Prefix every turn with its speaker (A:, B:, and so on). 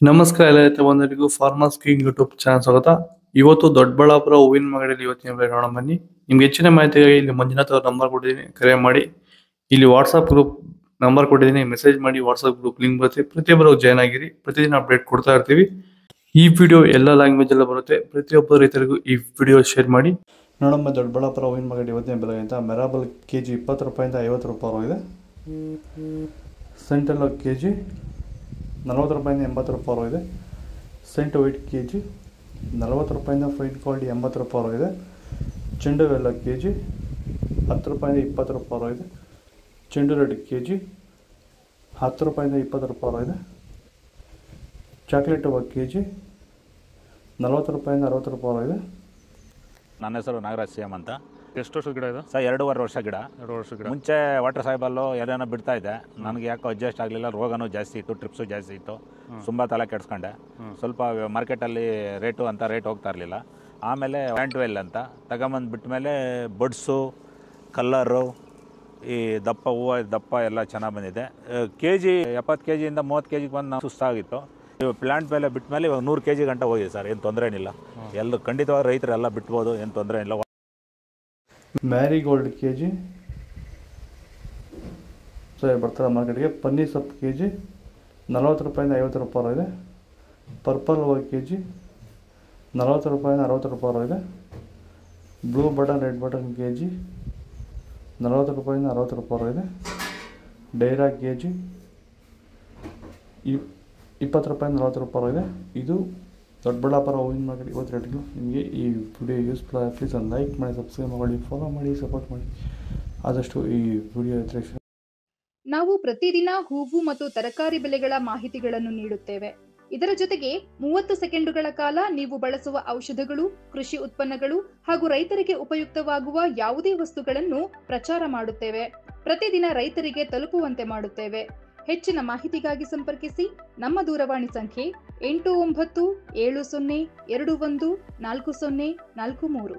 A: ನಮಸ್ಕಾರ ಎಲ್ಲ ರೈತ ಬಂಧುಗಳಿಗೂ ಫಾರ್ಮರ್ಸ್ ಕಿಂಗ್ ಯೂಟ್ಯೂಬ್ ಚಾನಲ್ ಸ್ವಾಗತ. ಇವತ್ತು ದೊಡ್ಡಬಳ್ಳಾಪುರ ಹೂವಿನ ಮಾರ್ಕೆಟಲ್ಲಿ ಇವತ್ತಿನ ಬೆಲೆ ನೋಡೋಣ ಬನ್ನಿ. ನಿಮ್ಗೆ ಹೆಚ್ಚಿನ ಮಾಹಿತಿಗಾಗಿ ಇಲ್ಲಿ ಮಂಜುನಾಥ್ ಅವ್ರ ನಂಬರ್ ಕೊಟ್ಟಿದ್ದೀನಿ, ಕರೆ ಮಾಡಿ. ಇಲ್ಲಿ ವಾಟ್ಸ್ಆಪ್ ಗ್ರೂಪ್ ನಂಬರ್ ಕೊಟ್ಟಿದ್ದೀನಿ, ಮೆಸೇಜ್ ಮಾಡಿ. ವಾಟ್ಸ್ಆಪ್ ಗ್ರೂಪ್ ಲಿಂಕ್ ಬರುತ್ತೆ, ಪ್ರತಿಯೊಬ್ಬರು ಜಾಯ್ನ್ ಆಗಿರಿ. ಪ್ರತಿದಿನ ಅಪ್ಡೇಟ್ ಕೊಡ್ತಾ ಇರ್ತೀವಿ. ಈ ವಿಡಿಯೋ ಎಲ್ಲ ಲ್ಯಾಂಗ್ವೇಜ್ ಎಲ್ಲ ಬರುತ್ತೆ. ಪ್ರತಿಯೊಬ್ಬ ರೈತರಿಗೂ ಈ ವಿಡಿಯೋ ಶೇರ್ ಮಾಡಿ. ನೋಡಮ್ಮ ದೊಡ್ಡಬಳ್ಳಾಪುರ ಹೂವಿನ ಮಾರ್ಕೆಟ್ ಇವತ್ತಿನ ಬೆಲೆ ಅಂತ ಮೆರಾಬಲ್ ಕೆಜಿ 20 ರೂಪಾಯಿಂದ 50 ರೂಪಾಯಿ ಇದೆ. ಸೆಂಟ್ರಲ್ ಕೆಜಿ 40 ರೂಪಾಯಿಂದ 80 ರೂಪಾಯಿ ಇದೆ. ಸೆಂಟ್ ವೈಟ್ ಕೆಜಿ 40 ರೂಪಾಯಿಂದ ಫೈನ್ ಕ್ವಾಲಿಟಿ 80 ರೂಪಾಯಿ ಇದೆ. ಚೆಂಡು ಎಲ್ಲ ಕೆಜಿ 10 ರೂಪಾಯಿಂದ 20 ರೂಪಾಯಿ ಇದೆ. ಚೆಂಡು ರೆಡ್ ಕೆಜಿ 10 ರೂಪಾಯಿಂದ 20 ರೂಪಾಯಿ ಇದೆ. ಚಾಕ್ಲೇಟ್ ಹೂವು ಕೆಜಿ 40 ರೂಪಾಯಿಂದ 60 ರೂಪಾಯಿ ಇದೆ.
B: ನನ್ನ ಹೆಸರು ನಾಗರಾಜ್ ಸಿಎಂ ಅಂತ.
C: ಎಷ್ಟು ವರ್ಷದ ಗಿಡ ಇದು
B: ಸರ್ 2.5 ವರ್ಷ ಗಿಡ.
C: 2 ವರ್ಷದ ಗಿಡ.
B: ಮುಂಚೆ ವಾಟರ್ ಸಾಯಿಬಲ್ಲು ಏನೇನೋ ಬಿಡ್ತಾ ಇದ್ದೆ. ನನಗೆ ಯಾಕೋ ಅಡ್ಜಸ್ಟ್ ಆಗಲಿಲ್ಲ. ರೋಗನೂ ಜಾಸ್ತಿ ಇತ್ತು, ಟ್ರಿಪ್ಸು ಜಾಸ್ತಿ ಇತ್ತು. ತುಂಬ ತಲೆ ಕೆಡ್ಸ್ಕೊಂಡೆ. ಸ್ವಲ್ಪ ಮಾರ್ಕೆಟಲ್ಲಿ ರೇಟ್ ಹೋಗ್ತಾ ಇರಲಿಲ್ಲ. ಆಮೇಲೆ ವ್ಯಾಂಟ್ವೆಲ್ ಅಂತ ತಗೊಂಬಂದು ಬಿಟ್ಟ ಮೇಲೆ ಬಡ್ಸು, ಕಲ್ಲರು, ಈ ದಪ್ಪ ಹೂವು ದಪ್ಪ ಎಲ್ಲ ಚೆನ್ನಾಗಿ ಬಂದಿದೆ. ಕೆಜಿ 70 ಕೆಜಿಯಿಂದ 30 ಕೆಜಿಗೆ ಬಂದು ನಾವು ಸುಸ್ತಾಗಿತ್ತು. ಪ್ಲಾಂಟ್ ಬೆಲೆ ಬಿಟ್ಟ ಮೇಲೆ ಇವಾಗ 100 ಕೆಜಿ ಗಂಟ ಹೋಗಿದೆ ಸರ್. ಏನು ತೊಂದರೆ ಏನಿಲ್ಲ. ಎಲ್ಲ ಖಂಡಿತವಾಗಿ ರೈತರೆಲ್ಲ ಬಿಟ್ಬೋದು, ಏನು ತೊಂದರೆ ಇಲ್ಲ.
A: ಮ್ಯಾರಿಗೋಲ್ಡ್ ಕೆಜಿ ಸರಿ ಬರ್ತಾರೆ ಮಾರ್ಕೆಟ್ಗೆ. ಪನ್ನೀರ್ ಸೊಪ್ಪು ಕೆಜಿ 40 ರೂಪಾಯಿಂದ 50 ರೂಪಾಯಿ ಇದೆ. ಪರ್ಪಲ್ ಹೂವು ಕೆಜಿ 40 ರೂಪಾಯಿಂದ 60 ರೂಪಾಯಿ ಇದೆ. Blue button red button KG 40 ರೂಪಾಯಿಂದ 60 ರೂಪಾಯಿ ಇದೆ. ಡೈರಾ ಕೆಜಿ 20 ರೂಪಾಯಿಂದ 40 ರೂಪಾಯಿ ಇದೆ. ಇದು ದೊಡ್ಡಬಳ್ಳಾಪುರ ಹೂವಿನ ಮಾರ್ಕೆಟ್ ಇವತ್ತು ರೇಟ್ಗಳು. ನಿಮಗೆ ಈ ವಿಡಿಯೋ ಯೂಸ್ಫುಲ್ ಆಗಿ ಪ್ಲೀಸ್ ಒಂದು ಲೈಕ್ ಮಾಡಿ, ಸಬ್ಸ್ಕ್ರೈಬ್ ಮಾಡಿ, ಫಾಲೋ ಮಾಡಿ, ಸಪೋರ್ಟ್ ಮಾಡಿ. ಆದಷ್ಟು ಈ ವಿಡಿಯೋ
D: ನಾವು ಪ್ರತಿದಿನ ಹೂವು ಮತ್ತು ತರಕಾರಿ ಬೆಲೆಗಳ ಮಾಹಿತಿಗಳನ್ನು ನೀಡುತ್ತೇವೆ. ಇದರ ಜೊತೆಗೆ 30 ಸೆಕೆಂಡುಗಳ ಕಾಲ ನೀವು ಬಳಸುವ ಔಷಧಗಳು, ಕೃಷಿ ಉತ್ಪನ್ನಗಳು ಹಾಗೂ ರೈತರಿಗೆ ಉಪಯುಕ್ತವಾಗುವ ಯಾವುದೇ ವಸ್ತುಗಳನ್ನು ಪ್ರಚಾರ ಮಾಡುತ್ತೇವೆ. ಪ್ರತಿದಿನ ರೈತರಿಗೆ ತಲುಪುವಂತೆ ಮಾಡುತ್ತೇವೆ. ಹೆಚ್ಚಿನ ಮಾಹಿತಿಗಾಗಿ ಸಂಪರ್ಕಿಸಿ. ನಮ್ಮ ದೂರವಾಣಿ ಸಂಖ್ಯೆ 8970214043.